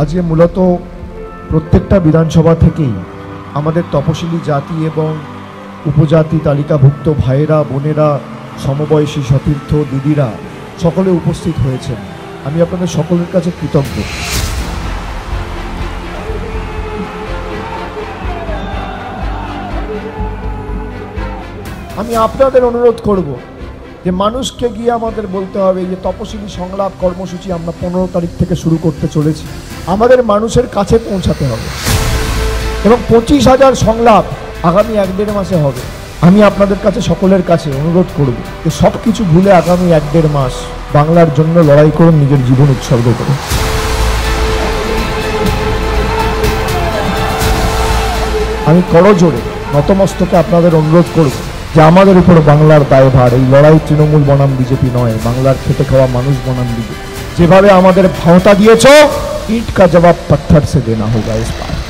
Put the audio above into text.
আজকে মূলত প্রত্যেকটা বিধানসভা থেকেই আমাদের তপশিলি জাতি এবং উপজাতি তালিকাভুক্ত ভাইয়েরা, বোনেরা, সমবয়সী সতীর্থ দিদিরা সকলে উপস্থিত হয়েছেন। আমি আপনাদের সকলের কাছে কৃতজ্ঞ। আমি আপনাদের অনুরোধ করব যে মানুষকে গিয়ে আমাদের বলতে হবে যে তপশিলি সংলাপ কর্মসূচি আমরা 15 তারিখ থেকে শুরু করতে চলেছি। আমাদের মানুষের কাছে পৌঁছাতে হবে এবং 25,000 সংলাপ আগামী 1-1.5 মাসে হবে। আমি আপনাদের কাছে সকলের কাছে অনুরোধ করব যে সব কিছু ভুলে আগামী 1-1.5 মাস বাংলার জন্য লড়াই করুন, নিজের জীবন উৎসর্গ করুন। আমি করজোড়ে নতমস্তকে আপনাদের অনুরোধ করব যে আমাদের উপর বাংলার দায়ভার। এই লড়াই তৃণমূল বনাম বিজেপি নয়, বাংলার খেটে খাওয়া মানুষ বনাম বিজেপি। যেভাবে আমাদের ভাওতা দিয়েছ, ইট কা জবাব পত্থর সে দেনা হোগা ইস বার।